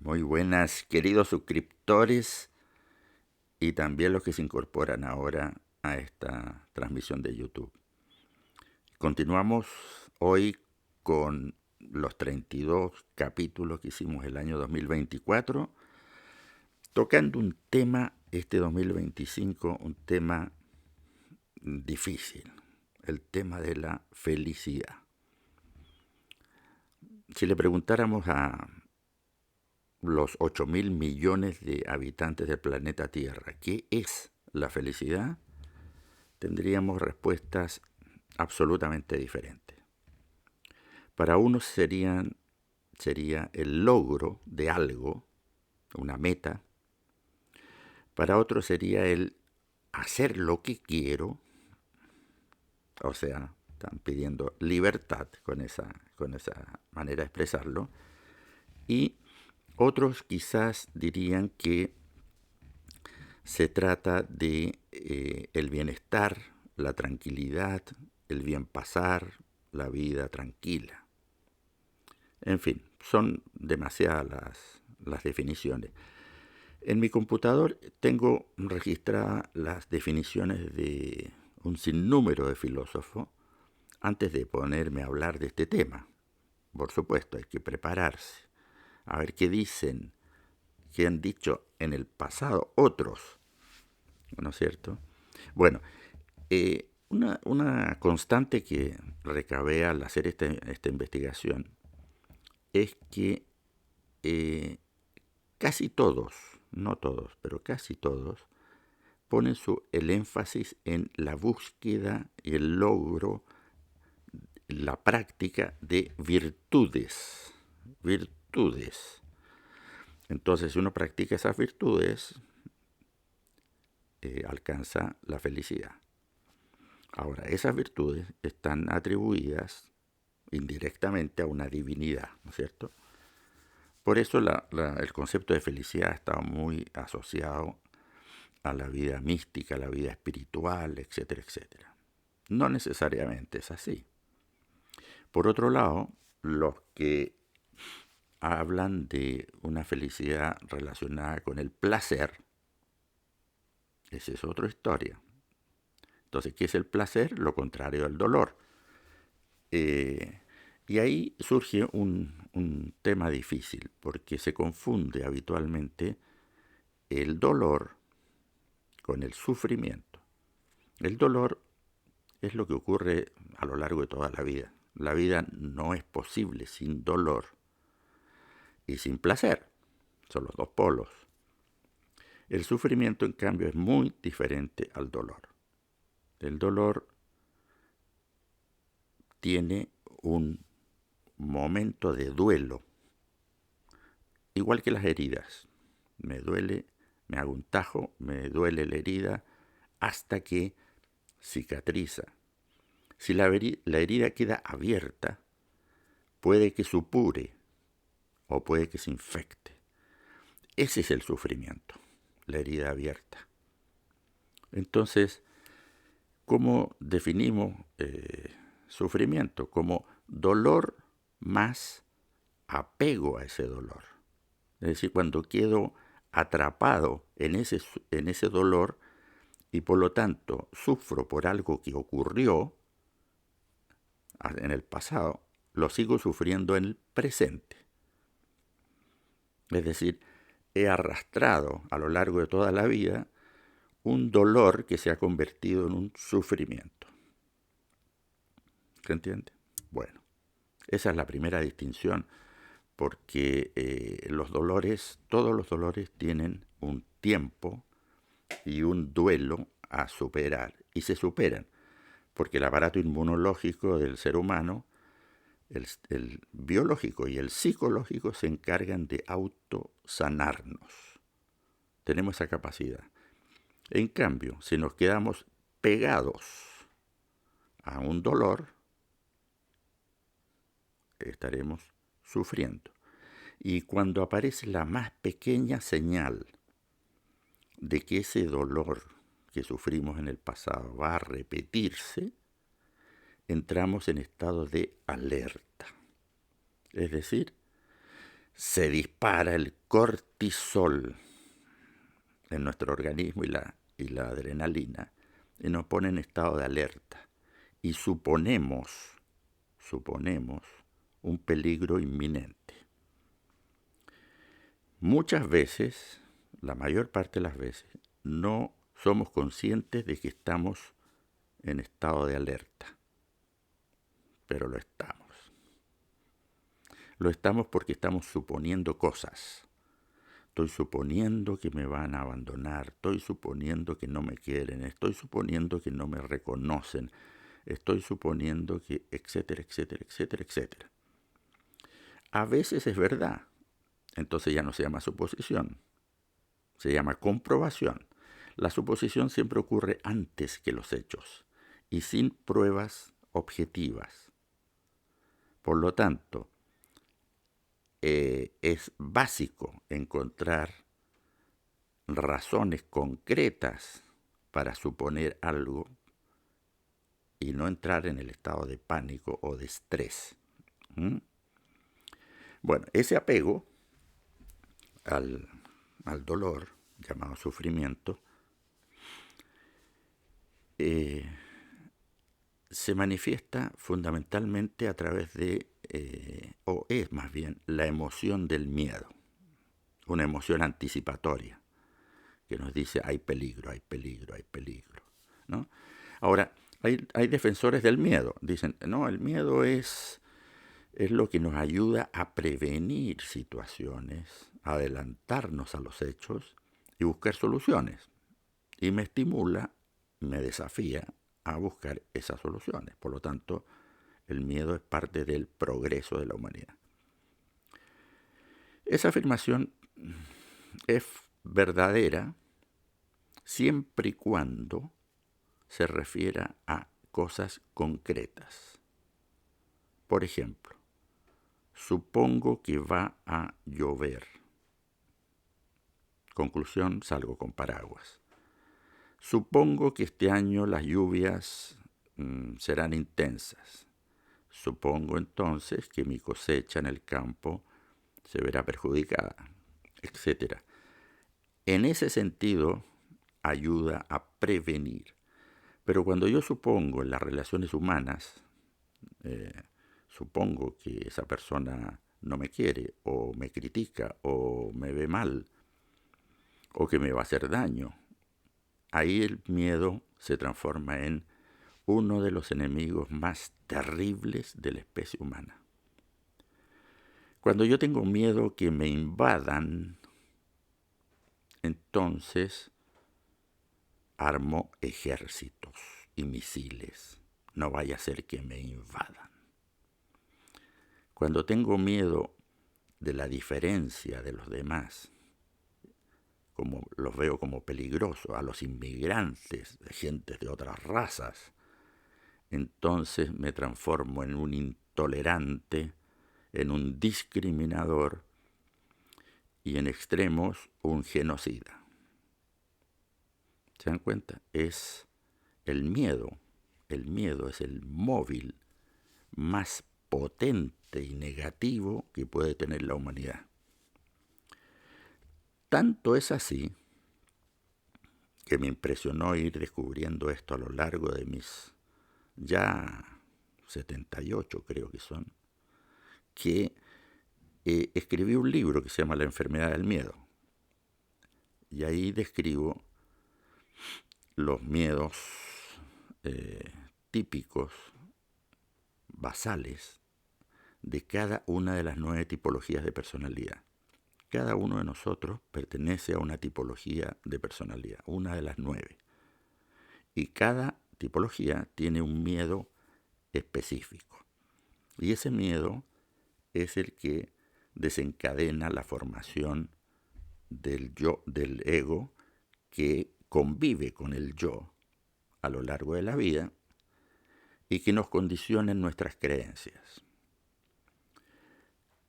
Muy buenas, queridos suscriptores y también los que se incorporan ahora a esta transmisión de YouTube. Continuamos hoy con los 32 capítulos que hicimos el año 2024, tocando un tema, este 2025, un tema difícil, el tema de la felicidad. Si le preguntáramos a los 8.000 millones de habitantes del planeta Tierra, ¿qué es la felicidad? Tendríamos respuestas absolutamente diferentes. Para unos sería el logro de algo, una meta. Para otros sería el hacer lo que quiero, o sea, están pidiendo libertad con esa manera de expresarlo. Y otros quizás dirían que se trata de el bienestar, la tranquilidad, el bien pasar, la vida tranquila. En fin, son demasiadas las definiciones. En mi computador tengo registradas las definiciones de un sinnúmero de filósofos antes de ponerme a hablar de este tema. Por supuesto, hay que prepararse, a ver qué dicen, qué han dicho en el pasado otros, ¿no es cierto? Bueno, una constante que recabé al hacer esta investigación es que casi todos, no todos, pero casi todos, ponen el énfasis en la búsqueda y el logro, la práctica de virtudes. Virtudes. Entonces, si uno practica esas virtudes, alcanza la felicidad. Ahora, esas virtudes están atribuidas indirectamente a una divinidad, ¿no es cierto? Por eso el concepto de felicidad está muy asociado a la vida mística, a la vida espiritual, etcétera, etcétera. No necesariamente es así. Por otro lado, los que hablan de una felicidad relacionada con el placer, esa es otra historia. Entonces, ¿qué es el placer? Lo contrario al dolor. Y ahí surge un tema difícil, porque se confunde habitualmente el dolor con el sufrimiento. El dolor es lo que ocurre a lo largo de toda la vida. La vida no es posible sin dolor y sin placer. Son los dos polos. El sufrimiento, en cambio, es muy diferente al dolor. El dolor tiene un momento de duelo, igual que las heridas. Me duele, me hago un tajo, me duele la herida hasta que cicatriza. Si la herida queda abierta, puede que supure o puede que se infecte. Ese es el sufrimiento, la herida abierta. Entonces, ¿cómo definimos sufrimiento? Como dolor más apego a ese dolor. Es decir, cuando quedo atrapado en ese dolor y por lo tanto sufro por algo que ocurrió en el pasado, lo sigo sufriendo en el presente. Es decir, he arrastrado a lo largo de toda la vida un dolor que se ha convertido en un sufrimiento. ¿Se entiende? Bueno, esa es la primera distinción, porque todos los dolores tienen un tiempo y un duelo a superar, y se superan, porque el aparato inmunológico del ser humano, el biológico y el psicológico, se encargan de autosanarnos. Tenemos esa capacidad. En cambio, si nos quedamos pegados a un dolor, estaremos sufriendo. Y cuando aparece la más pequeña señal de que ese dolor que sufrimos en el pasado va a repetirse, entramos en estado de alerta. Es decir, se dispara el cortisol en nuestro organismo y la adrenalina y nos pone en estado de alerta. Y suponemos un peligro inminente. Muchas veces, la mayor parte de las veces, no somos conscientes de que estamos en estado de alerta, pero lo estamos. Lo estamos porque estamos suponiendo cosas. Estoy suponiendo que me van a abandonar, estoy suponiendo que no me quieren, estoy suponiendo que no me reconocen, estoy suponiendo que, etcétera, etcétera, etcétera, etcétera. A veces es verdad, entonces ya no se llama suposición, se llama comprobación. La suposición siempre ocurre antes que los hechos y sin pruebas objetivas. Por lo tanto, es básico encontrar razones concretas para suponer algo y no entrar en el estado de pánico o de estrés. Bueno, ese apego al dolor, llamado sufrimiento, se manifiesta fundamentalmente a través de, o es más bien, la emoción del miedo, una emoción anticipatoria que nos dice hay peligro, hay peligro, hay peligro, ¿no? Ahora, hay defensores del miedo, dicen, no, el miedo es lo que nos ayuda a prevenir situaciones, a adelantarnos a los hechos y buscar soluciones. Y me estimula, me desafía a buscar esas soluciones. Por lo tanto, el miedo es parte del progreso de la humanidad. Esa afirmación es verdadera siempre y cuando se refiera a cosas concretas. Por ejemplo, supongo que va a llover. Conclusión, salgo con paraguas. Supongo que este año las lluvias serán intensas. Supongo entonces que mi cosecha en el campo se verá perjudicada, etc. En ese sentido, ayuda a prevenir. Pero cuando yo supongo en las relaciones humanas, supongo que esa persona no me quiere, o me critica, o me ve mal, o que me va a hacer daño, ahí el miedo se transforma en uno de los enemigos más terribles de la especie humana. Cuando yo tengo miedo que me invadan, entonces armo ejércitos y misiles. No vaya a ser que me invadan. Cuando tengo miedo de la diferencia de los demás, como los veo como peligrosos, a los inmigrantes, de gentes de otras razas, entonces me transformo en un intolerante, en un discriminador y en extremos un genocida. ¿Se dan cuenta? Es el miedo es el móvil más potente y negativo que puede tener la humanidad. Tanto es así que me impresionó ir descubriendo esto a lo largo de mis ya 78 creo que son, que escribí un libro que se llama La enfermedad del miedo. Y ahí describo los miedos típicos, basales, de cada una de las 9 tipologías de personalidad. Cada uno de nosotros pertenece a una tipología de personalidad, una de las 9. Y cada tipología tiene un miedo específico. Y ese miedo es el que desencadena la formación del yo, del ego, que convive con el yo a lo largo de la vida y que nos condiciona en nuestras creencias.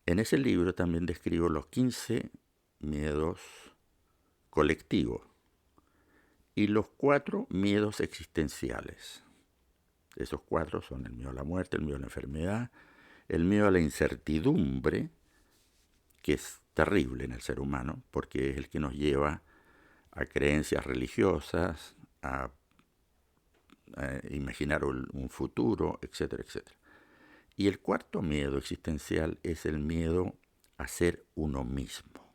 En ese libro también describo los 15 miedos colectivos y los 4 miedos existenciales. Esos 4 son el miedo a la muerte, el miedo a la enfermedad, el miedo a la incertidumbre, que es terrible en el ser humano, porque es el que nos lleva a creencias religiosas, a imaginar un futuro, etcétera, etcétera. Y el cuarto miedo existencial es el miedo a ser uno mismo.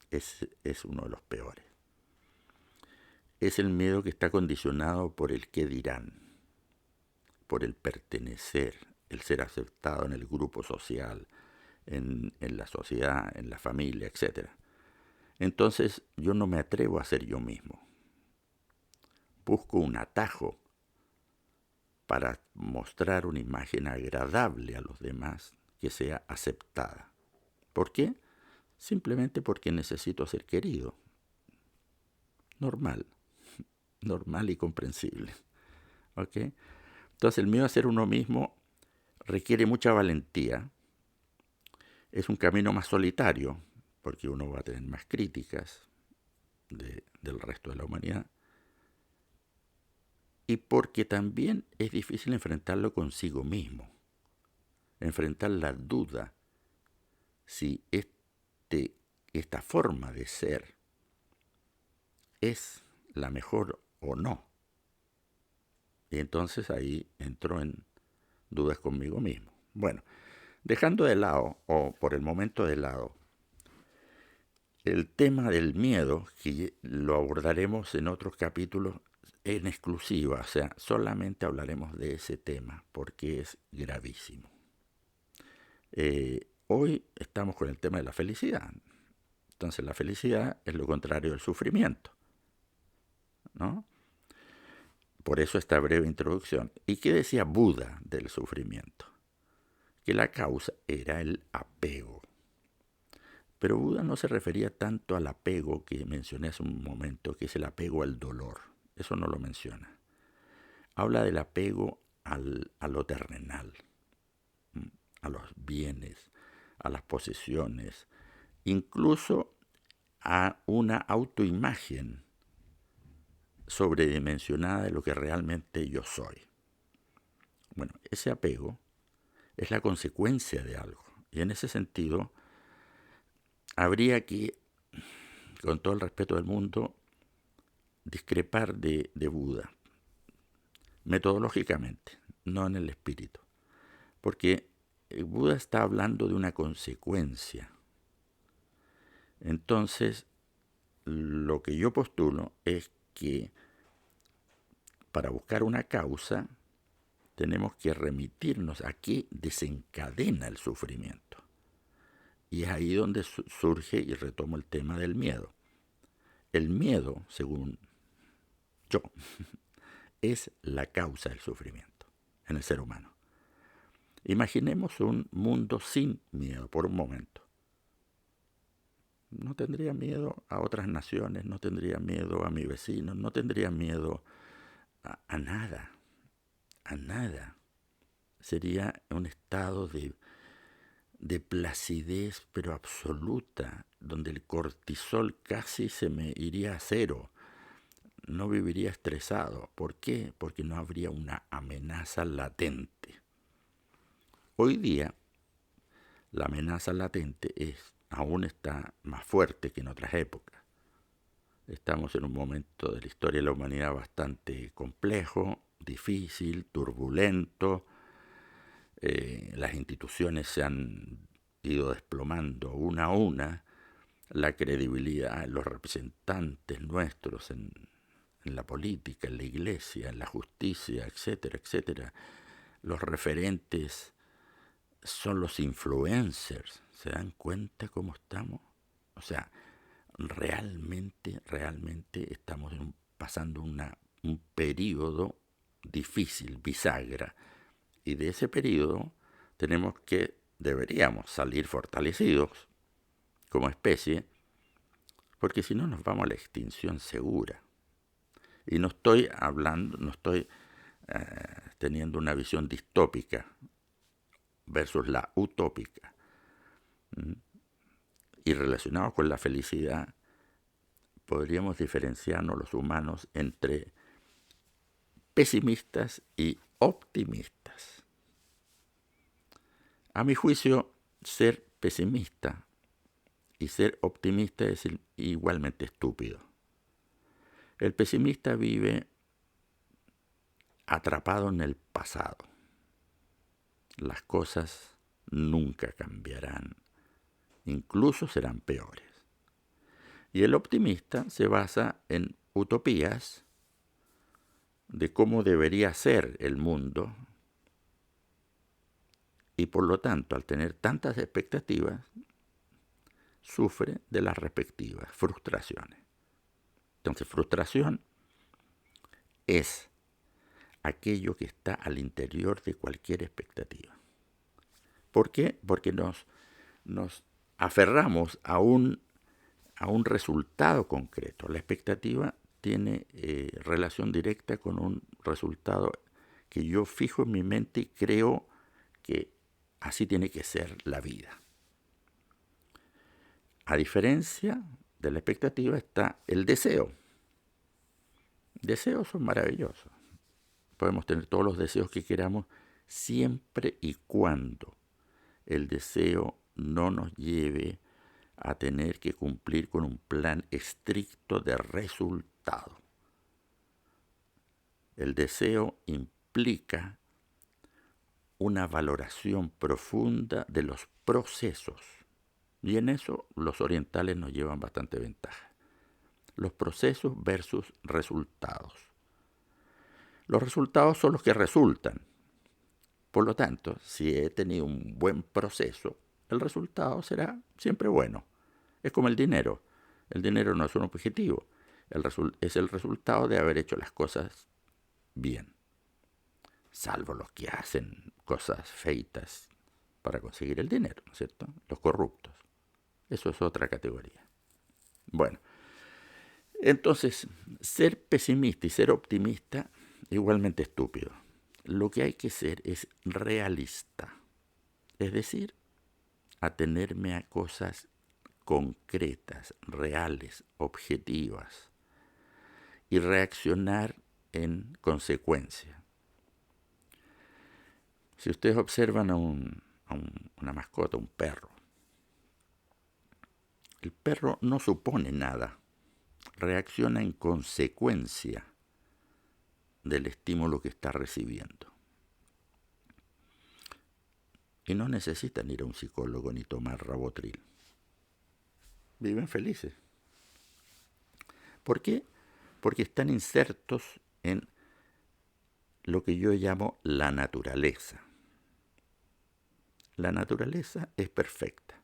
Es uno de los peores. Es el miedo que está condicionado por el qué dirán, por el pertenecer, el ser aceptado en el grupo social, en la sociedad, en la familia, etc. Entonces yo no me atrevo a ser yo mismo. Busco un atajo para mostrar una imagen agradable a los demás que sea aceptada. ¿Por qué? Simplemente porque necesito ser querido. Normal y comprensible. ¿Ok? Entonces el miedo a ser uno mismo requiere mucha valentía. Es un camino más solitario, porque uno va a tener más críticas del resto de la humanidad. Y porque también es difícil enfrentarlo consigo mismo. Enfrentar la duda si esta forma de ser es la mejor o no. Y entonces ahí entro en dudas conmigo mismo. Bueno, dejando de lado, o por el momento de lado, el tema del miedo, que lo abordaremos en otros capítulos en exclusiva, o sea, solamente hablaremos de ese tema, porque es gravísimo. Hoy estamos con el tema de la felicidad. Entonces la felicidad es lo contrario del sufrimiento, ¿no? Por eso esta breve introducción. ¿Y qué decía Buda del sufrimiento? Que la causa era el apego. Pero Buda no se refería tanto al apego que mencioné hace un momento, que es el apego al dolor. Eso no lo menciona. Habla del apego a lo terrenal, a los bienes, a las posesiones, incluso a una autoimagen sobredimensionada de lo que realmente yo soy. Bueno, ese apego es la consecuencia de algo. Y en ese sentido, habría que, con todo el respeto del mundo, discrepar de Buda, metodológicamente, no en el espíritu. Porque Buda está hablando de una consecuencia. Entonces, lo que yo postulo es que para buscar una causa tenemos que remitirnos a qué desencadena el sufrimiento. Y es ahí donde surge y retomo el tema del miedo. El miedo, según yo, es la causa del sufrimiento en el ser humano. Imaginemos un mundo sin miedo por un momento. No tendría miedo a otras naciones, no tendría miedo a mi vecino, no tendría miedo a nada, a nada. Sería un estado de placidez, pero absoluta, donde el cortisol casi se me iría a cero. No viviría estresado. ¿Por qué? Porque no habría una amenaza latente. Hoy día, la amenaza latente aún está más fuerte que en otras épocas. Estamos en un momento de la historia de la humanidad bastante complejo, difícil, turbulento. Las instituciones se han ido desplomando una a una. La credibilidad de los representantes nuestros en la política, en la iglesia, en la justicia, etcétera, etcétera. Los referentes son los influencers. ¿Se dan cuenta cómo estamos? O sea, realmente estamos pasando un periodo difícil, bisagra. Y de ese periodo deberíamos salir fortalecidos como especie, porque si no nos vamos a la extinción segura. Y no estoy teniendo una visión distópica versus la utópica. Y relacionado con la felicidad, podríamos diferenciarnos los humanos entre pesimistas y optimistas. A mi juicio, ser pesimista y ser optimista es igualmente estúpido. El pesimista vive atrapado en el pasado. Las cosas nunca cambiarán, incluso serán peores. Y el optimista se basa en utopías de cómo debería ser el mundo y por lo tanto, al tener tantas expectativas, sufre de las respectivas frustraciones. Entonces, frustración es aquello que está al interior de cualquier expectativa. ¿Por qué? Porque nos aferramos a un resultado concreto. La expectativa tiene relación directa con un resultado que yo fijo en mi mente y creo que así tiene que ser la vida. A diferencia de la expectativa está el deseo. Deseos son maravillosos. Podemos tener todos los deseos que queramos siempre y cuando el deseo no nos lleve a tener que cumplir con un plan estricto de resultado. El deseo implica una valoración profunda de los procesos. Y en eso los orientales nos llevan bastante ventaja. Los procesos versus resultados. Los resultados son los que resultan. Por lo tanto, si he tenido un buen proceso, el resultado será siempre bueno. Es como el dinero. El dinero no es un objetivo. Es el resultado de haber hecho las cosas bien. Salvo los que hacen cosas feitas para conseguir el dinero, ¿no es cierto? Los corruptos. Eso es otra categoría. Bueno, entonces, ser pesimista y ser optimista, igualmente estúpido. Lo que hay que ser es realista. Es decir, atenerme a cosas concretas, reales, objetivas, y reaccionar en consecuencia. Si ustedes observan a una mascota, un perro, el perro no supone nada, reacciona en consecuencia del estímulo que está recibiendo. Y no necesitan ir a un psicólogo ni tomar Rabotril. Viven felices. ¿Por qué? Porque están insertos en lo que yo llamo la naturaleza. La naturaleza es perfecta.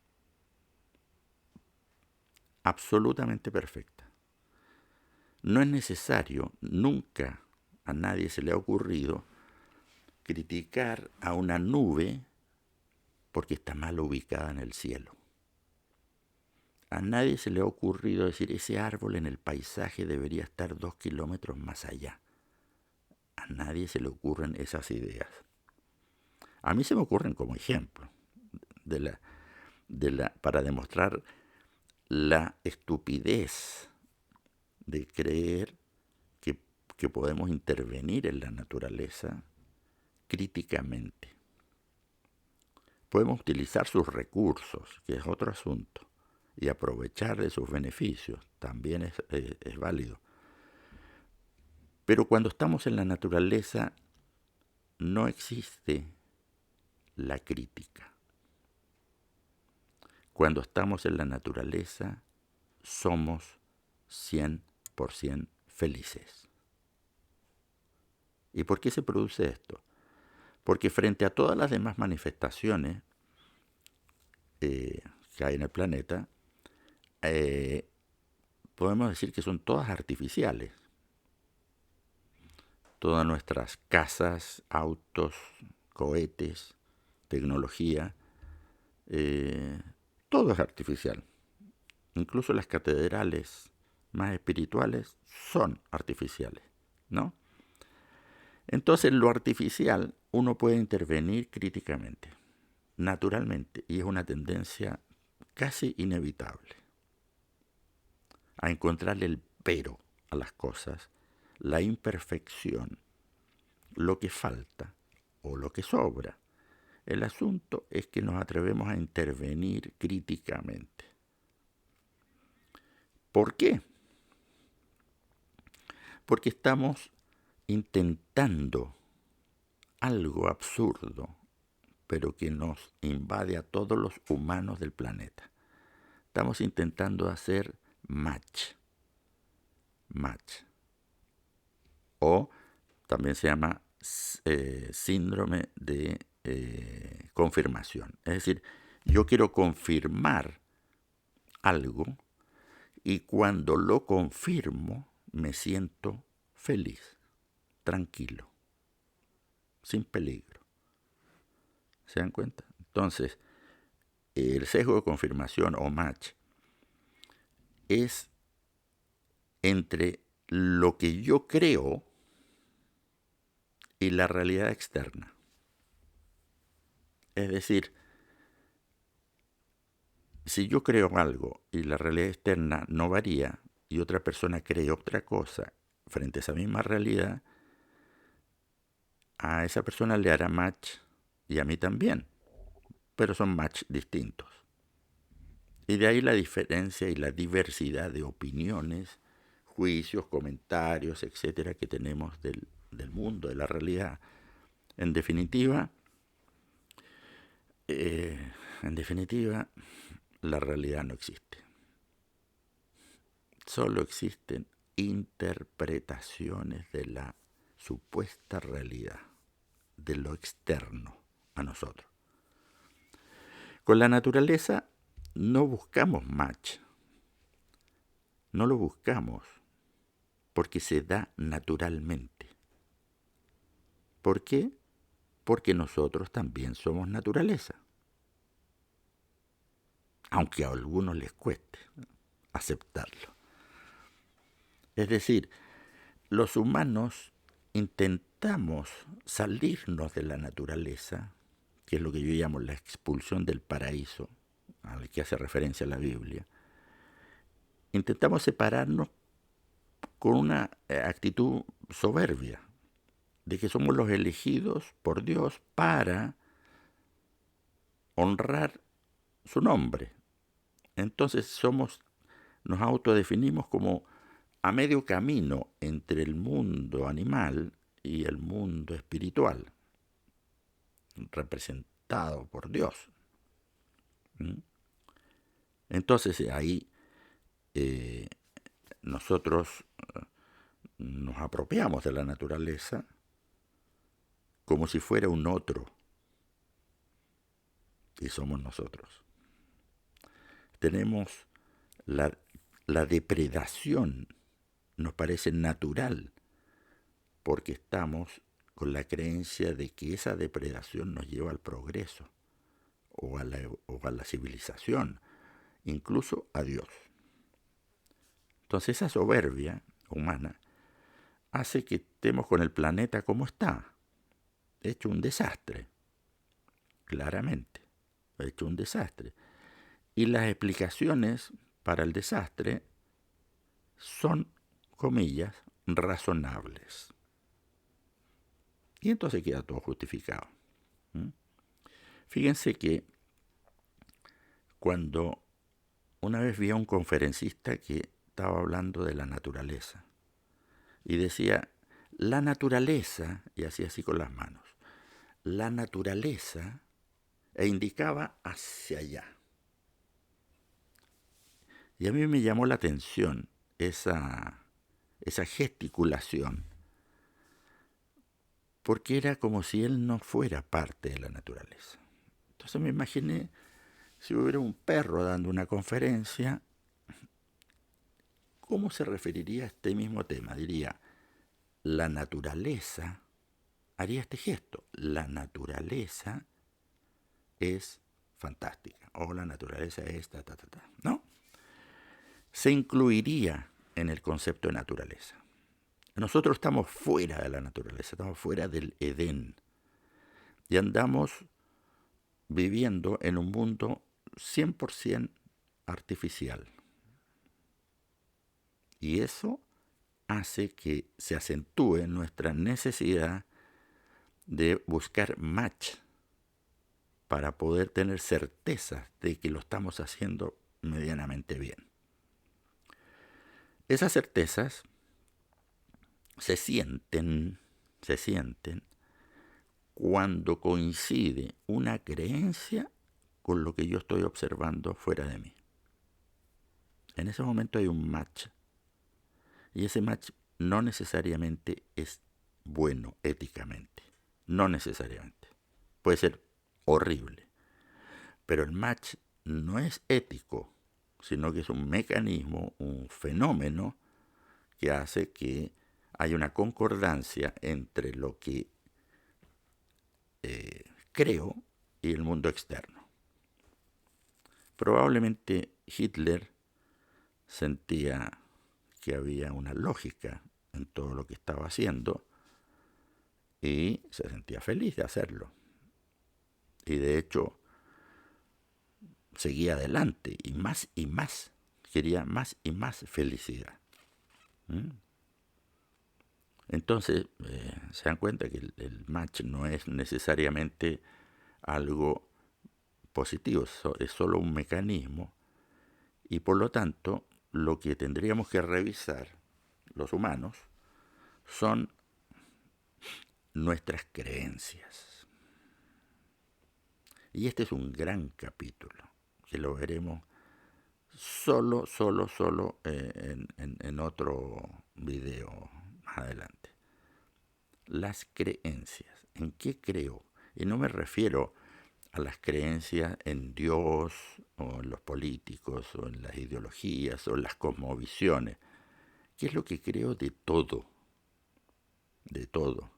Absolutamente perfecta. No es necesario, nunca a nadie se le ha ocurrido criticar a una nube porque está mal ubicada en el cielo. A nadie se le ha ocurrido decir ese árbol en el paisaje debería estar 2 kilómetros más allá. A nadie se le ocurren esas ideas. A mí se me ocurren como ejemplo para demostrar la estupidez de creer que podemos intervenir en la naturaleza críticamente. Podemos utilizar sus recursos, que es otro asunto, y aprovechar de sus beneficios, también es válido. Pero cuando estamos en la naturaleza, no existe la crítica. Cuando estamos en la naturaleza, somos 100% felices. ¿Y por qué se produce esto? Porque frente a todas las demás manifestaciones que hay en el planeta, podemos decir que son todas artificiales. Todas nuestras casas, autos, cohetes, tecnología, todo es artificial. Incluso las catedrales más espirituales son artificiales, ¿no? Entonces, lo artificial uno puede intervenir críticamente, naturalmente, y es una tendencia casi inevitable a encontrarle el pero a las cosas, la imperfección, lo que falta o lo que sobra. El asunto es que nos atrevemos a intervenir críticamente. ¿Por qué? Porque estamos intentando algo absurdo, pero que nos invade a todos los humanos del planeta. Estamos intentando hacer match. O también se llama síndrome de confirmación. Es decir, yo quiero confirmar algo y cuando lo confirmo me siento feliz, tranquilo, sin peligro. ¿Se dan cuenta? Entonces, el sesgo de confirmación o match es entre lo que yo creo y la realidad externa. Es decir, si yo creo algo y la realidad externa no varía y otra persona cree otra cosa frente a esa misma realidad, a esa persona le hará match y a mí también, pero son match distintos. Y de ahí la diferencia y la diversidad de opiniones, juicios, comentarios, etcétera, que tenemos del mundo, de la realidad. En definitiva, la realidad no existe. Solo existen interpretaciones de la supuesta realidad, de lo externo a nosotros. Con la naturaleza no buscamos match, no lo buscamos porque se da naturalmente. ¿Por qué? Porque nosotros también somos naturaleza, aunque a algunos les cueste aceptarlo. Es decir, los humanos intentamos salirnos de la naturaleza, que es lo que yo llamo la expulsión del paraíso, al que hace referencia la Biblia. Intentamos separarnos con una actitud soberbia, de que somos los elegidos por Dios para honrar su nombre. Entonces nos autodefinimos como a medio camino entre el mundo animal y el mundo espiritual, representado por Dios. Entonces ahí nosotros nos apropiamos de la naturaleza como si fuera un otro, y somos nosotros. Tenemos la depredación, nos parece natural, porque estamos con la creencia de que esa depredación nos lleva al progreso o a la civilización, incluso a Dios. Entonces esa soberbia humana hace que estemos con el planeta como está, hecho un desastre, claramente, hecho un desastre. Y las explicaciones para el desastre son, comillas, razonables. Y entonces queda todo justificado. Fíjense que cuando una vez vi a un conferencista que estaba hablando de la naturaleza y decía, la naturaleza, y hacía así con las manos, la naturaleza, e indicaba hacia allá. Y a mí me llamó la atención esa gesticulación, porque era como si él no fuera parte de la naturaleza. Entonces me imaginé si hubiera un perro dando una conferencia, ¿cómo se referiría a este mismo tema? Diría, la naturaleza, haría este gesto, la naturaleza es fantástica, o la naturaleza es ¿no? Se incluiría en el concepto de naturaleza. Nosotros estamos fuera de la naturaleza, estamos fuera del Edén, y andamos viviendo en un mundo 100% artificial. Y eso hace que se acentúe nuestra necesidad de buscar match para poder tener certeza de que lo estamos haciendo medianamente bien. Esas certezas se sienten cuando coincide una creencia con lo que yo estoy observando fuera de mí. En ese momento hay un match. Y ese match no necesariamente es bueno éticamente. No necesariamente. Puede ser horrible. Pero el match no es ético, sino que es un mecanismo, un fenómeno que hace que haya una concordancia entre lo que creo y el mundo externo. Probablemente Hitler sentía que había una lógica en todo lo que estaba haciendo y se sentía feliz de hacerlo. Y de hecho seguía adelante y más, quería más y más felicidad. Entonces se dan cuenta que el match no es necesariamente algo positivo, es solo un mecanismo y por lo tanto lo que tendríamos que revisar los humanos son nuestras creencias. Y este es un gran capítulo que lo veremos solo en otro video más adelante. Las creencias, ¿en qué creo? Y no me refiero a las creencias en Dios o en los políticos o en las ideologías o en las cosmovisiones. ¿Qué es lo que creo de todo? De todo.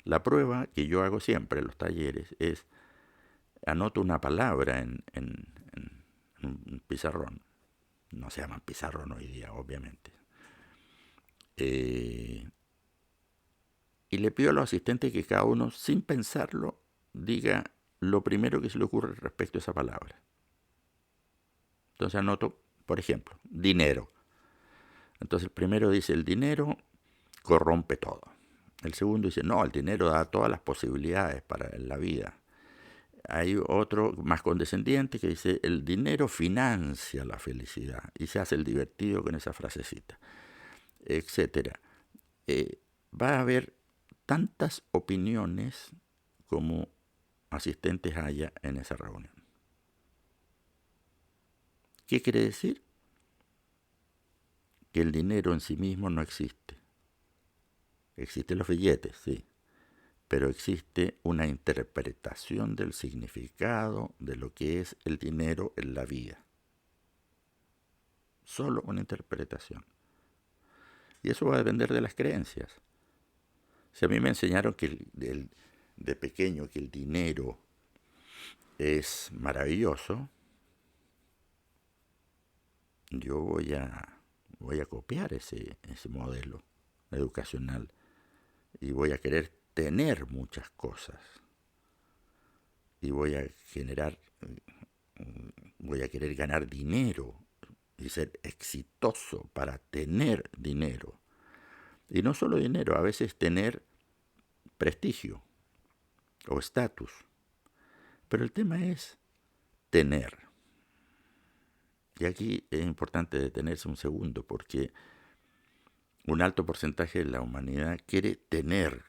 La prueba que yo hago siempre en los talleres es anoto una palabra en un pizarrón. No se llaman pizarrón hoy día, obviamente. Y le pido a los asistentes que cada uno, sin pensarlo, diga lo primero que se le ocurre respecto a esa palabra. Entonces anoto, por ejemplo, dinero. Entonces el primero dice, el dinero corrompe todo. El segundo dice, no, el dinero da todas las posibilidades para la vida. Hay otro más condescendiente que dice, el dinero financia la felicidad. Y se hace el divertido con esa frasecita, etcétera. Va a haber tantas opiniones como asistentes haya en esa reunión. ¿Qué quiere decir? Que el dinero en sí mismo no existe. Existen los billetes, sí, pero existe una interpretación del significado de lo que es el dinero en la vida. Solo una interpretación. Y eso va a depender de las creencias. Si a mí me enseñaron que de pequeño que el dinero es maravilloso, yo voy a copiar ese modelo educacional y voy a querer tener muchas cosas y voy a querer ganar dinero y ser exitoso para tener dinero. Y no solo dinero, a veces tener prestigio o estatus. Pero el tema es tener. Y aquí es importante detenerse un segundo porque un alto porcentaje de la humanidad quiere tener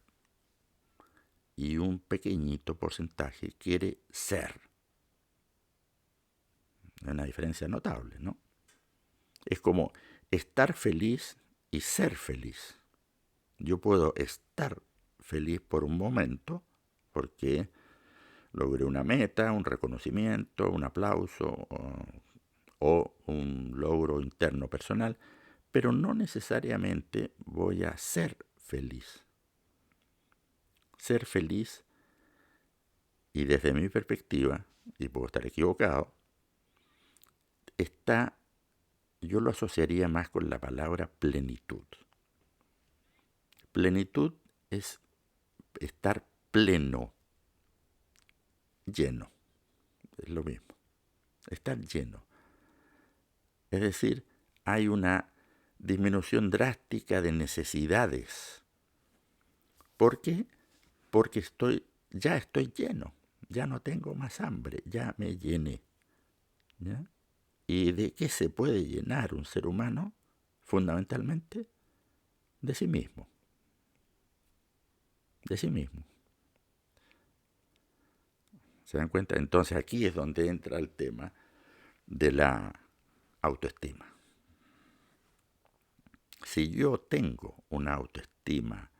y un pequeñito porcentaje quiere ser. Hay una diferencia notable, ¿no? Es como estar feliz y ser feliz. Yo puedo estar feliz por un momento porque logré una meta, un reconocimiento, un aplauso o un logro interno personal, pero no necesariamente voy a ser feliz. Ser feliz, y desde mi perspectiva, y puedo estar equivocado, yo lo asociaría más con la palabra plenitud. Plenitud es estar pleno, lleno, es lo mismo, estar lleno. Es decir, hay una disminución drástica de necesidades. ¿Por qué? Porque ya estoy lleno. ya no tengo más hambre, ya me llené. ¿Ya? ¿Y de qué se puede llenar un ser humano? Fundamentalmente, de sí mismo. De sí mismo. ¿Se dan cuenta? Entonces aquí es donde entra el tema de la autoestima. Si yo tengo una autoestima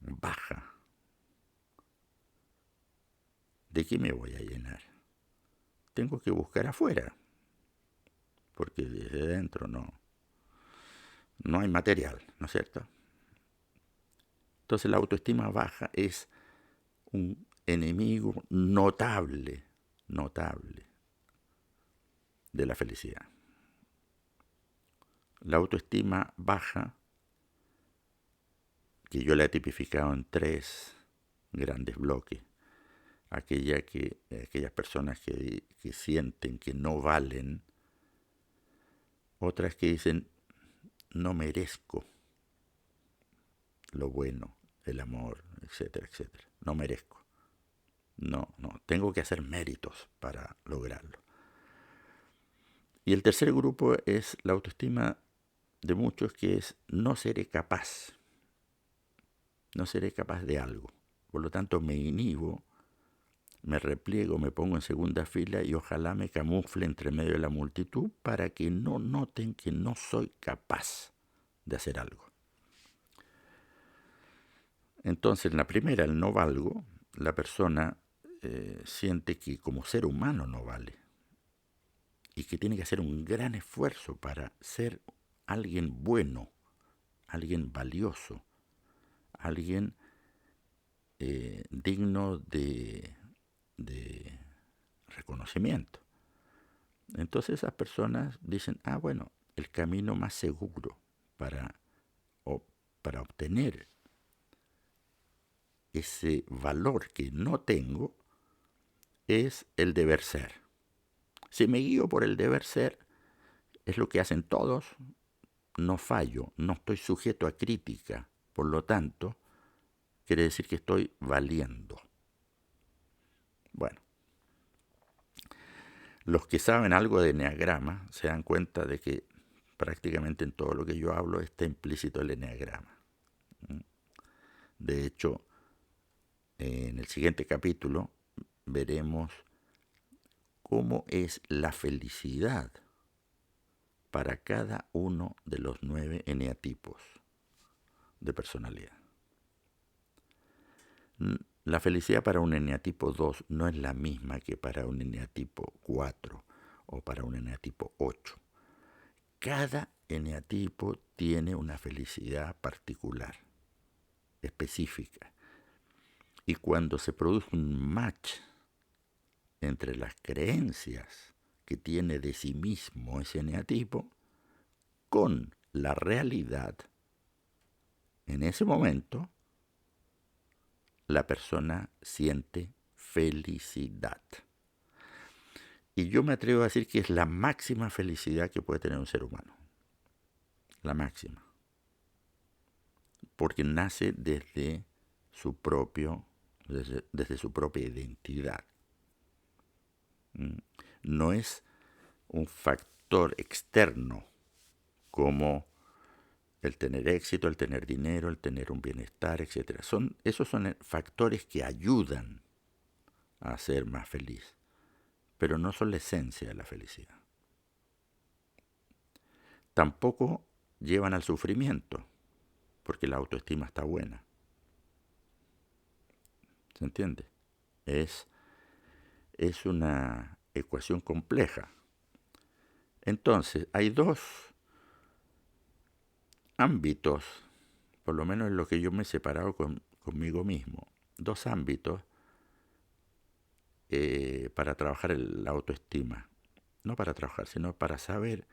baja, ¿de qué me voy a llenar? Tengo que buscar afuera, porque desde dentro no hay material, ¿no es cierto? Entonces la autoestima baja es un enemigo notable de la felicidad. La autoestima baja, que yo la he tipificado en 3 grandes bloques, aquellas personas que sienten que no valen, otras que dicen no merezco lo bueno, el amor, etcétera, etcétera. No merezco. No, tengo que hacer méritos para lograrlo. Y el tercer grupo es la autoestima de muchos, que es no seré capaz de algo. Por lo tanto, me inhibo, me repliego, me pongo en segunda fila y ojalá me camufle entre medio de la multitud para que no noten que no soy capaz de hacer algo. Entonces, en la primera, el no valgo, la persona siente que como ser humano no vale y que tiene que hacer un gran esfuerzo para ser alguien bueno, alguien valioso, alguien digno de reconocimiento. Entonces esas personas dicen, bueno, el camino más seguro para obtener ese valor que no tengo es el deber ser. Si me guío por el deber ser, es lo que hacen todos, no fallo, no estoy sujeto a crítica, por lo tanto, quiere decir que estoy valiendo. Bueno, los que saben algo de eneagrama se dan cuenta de que prácticamente en todo lo que yo hablo está implícito el eneagrama. De hecho, en el siguiente capítulo veremos cómo es la felicidad para cada uno de los 9 eneatipos de personalidad. La felicidad para un eneatipo 2 no es la misma que para un eneatipo 4 o para un eneatipo 8. Cada eneatipo tiene una felicidad particular, específica. Y cuando se produce un match entre las creencias que tiene de sí mismo ese eneatipo con la realidad, en ese momento la persona siente felicidad. Y yo me atrevo a decir que es la máxima felicidad que puede tener un ser humano. La máxima. Porque nace desde su propia identidad. No es un factor externo como el tener éxito, el tener dinero, el tener un bienestar, etc. Esos son factores que ayudan a ser más feliz, pero no son la esencia de la felicidad. Tampoco llevan al sufrimiento, porque la autoestima está buena. ¿Se entiende? Es una ecuación compleja. Entonces, hay 2 ámbitos, por lo menos en lo que yo me he separado conmigo mismo, 2 ámbitos para trabajar la autoestima. No para trabajar, sino para saber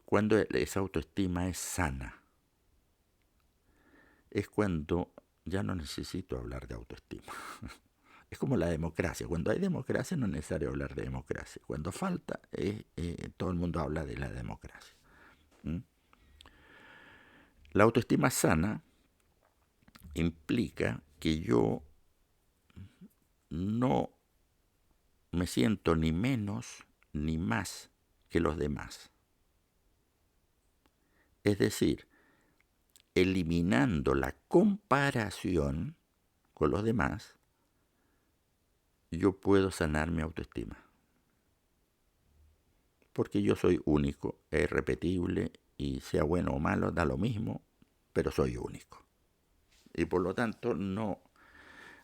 cuándo esa autoestima es sana. Es cuando ya no necesito hablar de autoestima. Es como la democracia. Cuando hay democracia no es necesario hablar de democracia. Cuando falta, todo el mundo habla de la democracia. La autoestima sana implica que yo no me siento ni menos ni más que los demás. Es decir, eliminando la comparación con los demás, yo puedo sanar mi autoestima. Porque yo soy único, es irrepetible, y sea bueno o malo, da lo mismo, pero soy único. Y por lo tanto, no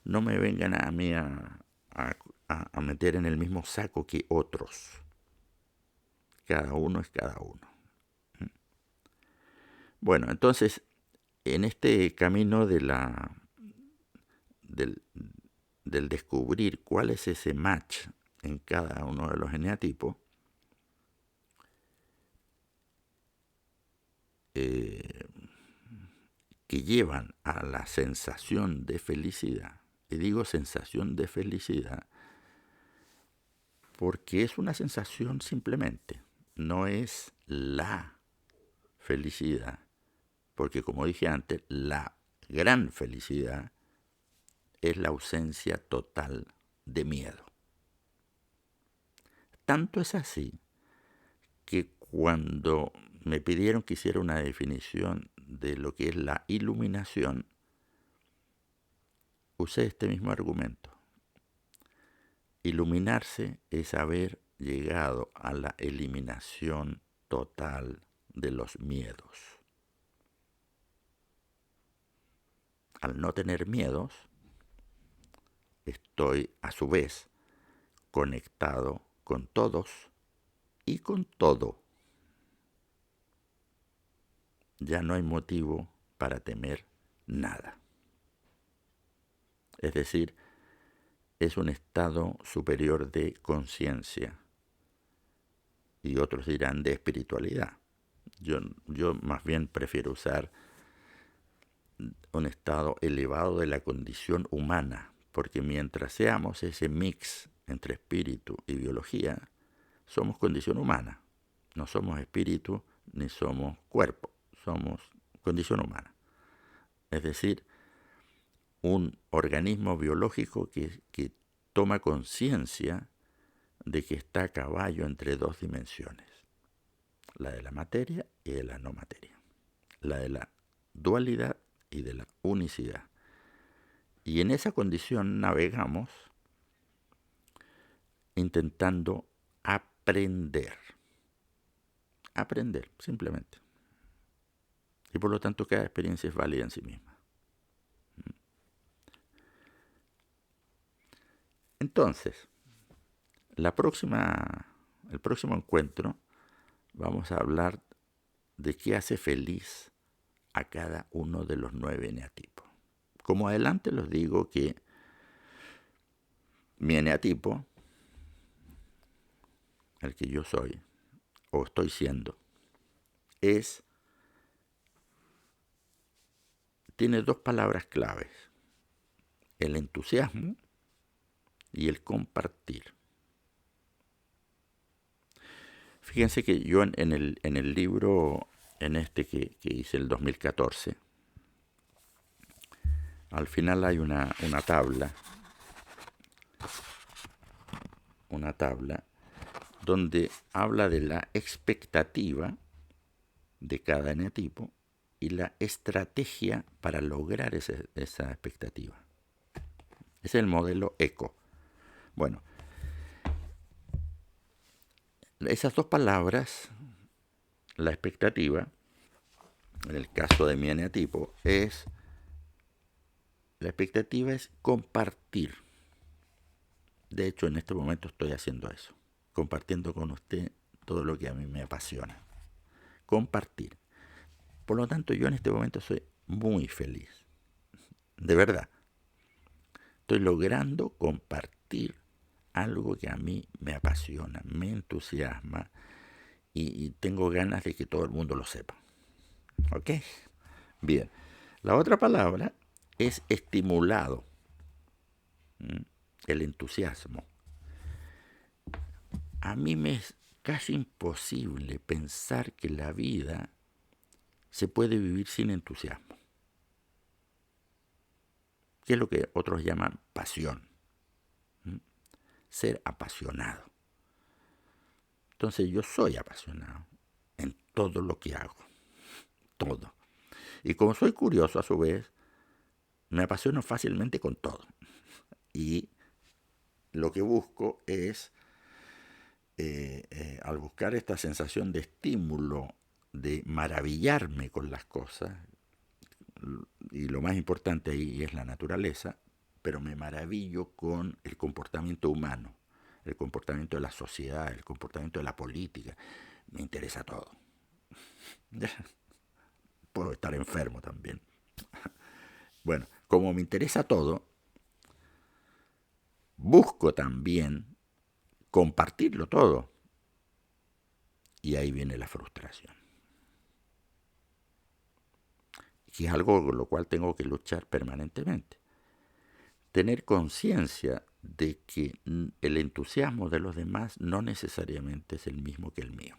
me vengan a mí a meter en el mismo saco que otros. Cada uno es cada uno. Bueno, entonces, en este camino del descubrir cuál es ese match en cada uno de los eneatipos, que llevan a la sensación de felicidad. Y digo sensación de felicidad porque es una sensación simplemente, no es la felicidad. Porque como dije antes, la gran felicidad es la ausencia total de miedo. Tanto es así que cuando me pidieron que hiciera una definición de lo que es la iluminación, usé este mismo argumento. Iluminarse es haber llegado a la eliminación total de los miedos. Al no tener miedos, estoy a su vez conectado con todos y con todo. Ya no hay motivo para temer nada. Es decir, es un estado superior de conciencia. Y otros dirán de espiritualidad. Yo más bien prefiero usar un estado elevado de la condición humana, porque mientras seamos ese mix entre espíritu y biología, somos condición humana. No somos espíritu ni somos cuerpo, somos condición humana. Es decir, un organismo biológico que toma conciencia de que está a caballo entre dos dimensiones, la de la materia y de la no materia, la de la dualidad y de la unicidad. Y en esa condición navegamos intentando aprender, simplemente. Y por lo tanto cada experiencia es válida en sí misma. Entonces, el próximo encuentro vamos a hablar de qué hace feliz a cada uno de los 9 eneatipos. Como adelante les digo que mi eneatipo, el que yo soy o estoy siendo, tiene 2 palabras claves: el entusiasmo y el compartir. Fíjense que yo en el libro, que hice el 2014, al final hay una tabla donde habla de la expectativa de cada eneatipo y la estrategia para lograr esa expectativa. Es el modelo ECO. Bueno, esas 2 palabras, la expectativa, en el caso de mi eneatipo, la expectativa es compartir. De hecho, en este momento estoy haciendo eso, compartiendo con usted todo lo que a mí me apasiona. Compartir. Por lo tanto, yo en este momento soy muy feliz. De verdad. Estoy logrando compartir algo que a mí me apasiona, me entusiasma y tengo ganas de que todo el mundo lo sepa. ¿Ok? Bien. La otra palabra es estimulado. El entusiasmo. A mí me es casi imposible pensar que la vida se puede vivir sin entusiasmo, que es lo que otros llaman pasión. ser apasionado. Entonces yo soy apasionado en todo lo que hago, todo. Y como soy curioso a su vez, me apasiono fácilmente con todo. Y lo que busco es, al buscar esta sensación de estímulo, de maravillarme con las cosas, y lo más importante ahí es la naturaleza, pero me maravillo con el comportamiento humano, el comportamiento de la sociedad, el comportamiento de la política. Me interesa todo. Puedo estar enfermo también. Bueno, como me interesa todo, busco también compartirlo todo. Y ahí viene la frustración. Y es algo con lo cual tengo que luchar permanentemente. Tener conciencia de que el entusiasmo de los demás no necesariamente es el mismo que el mío.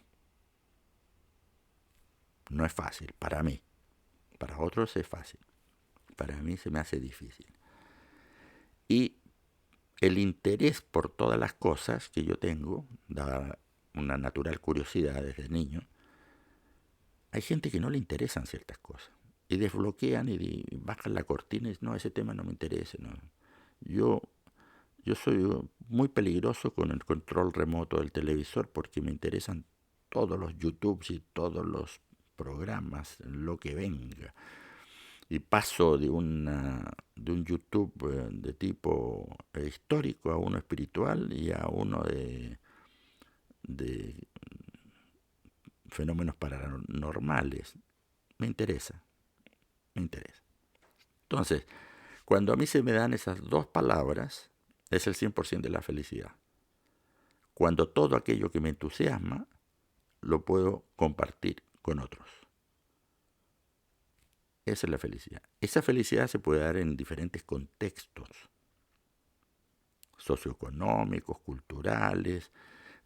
No es fácil, para mí. Para otros es fácil. Para mí se me hace difícil. Y el interés por todas las cosas que yo tengo, dada una natural curiosidad desde niño, hay gente que no le interesan ciertas cosas. Y desbloquean y bajan la cortina y dicen, no, ese tema no me interesa. No. Yo soy muy peligroso con el control remoto del televisor porque me interesan todos los YouTubes y todos los programas, lo que venga. Y paso de un YouTube de tipo histórico a uno espiritual y a uno de fenómenos paranormales. Me interesa. Entonces, cuando a mí se me dan esas dos palabras, es el 100% de la felicidad. Cuando todo aquello que me entusiasma, lo puedo compartir con otros. Esa es la felicidad. Esa felicidad se puede dar en diferentes contextos socioeconómicos, culturales,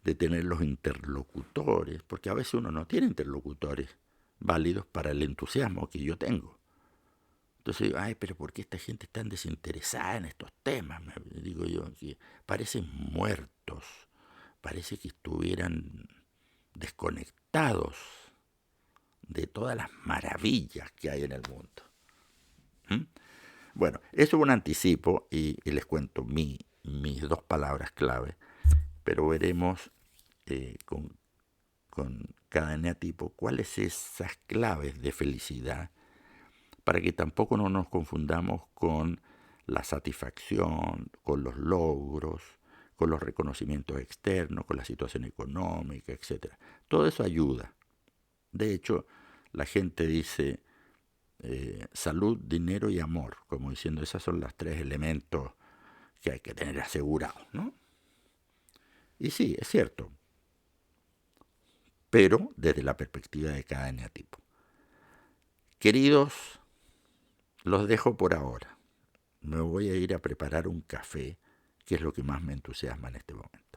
de tener los interlocutores, porque a veces uno no tiene interlocutores válidos para el entusiasmo que yo tengo. Entonces digo, ay, pero ¿por qué esta gente es tan desinteresada en estos temas? Me digo yo, que parecen muertos, parece que estuvieran desconectados de todas las maravillas que hay en el mundo. Bueno, eso es un anticipo y les cuento mis dos palabras clave, pero veremos con cada eneatipo cuáles esas claves de felicidad para que tampoco no nos confundamos con la satisfacción, con los logros, con los reconocimientos externos, con la situación económica, etc. Todo eso ayuda. De hecho, la gente dice salud, dinero y amor, como diciendo, esos son los tres elementos que hay que tener asegurados, ¿no? Y sí, es cierto, pero desde la perspectiva de cada eneatipo. Queridos, los dejo por ahora. Me voy a ir a preparar un café, que es lo que más me entusiasma en este momento.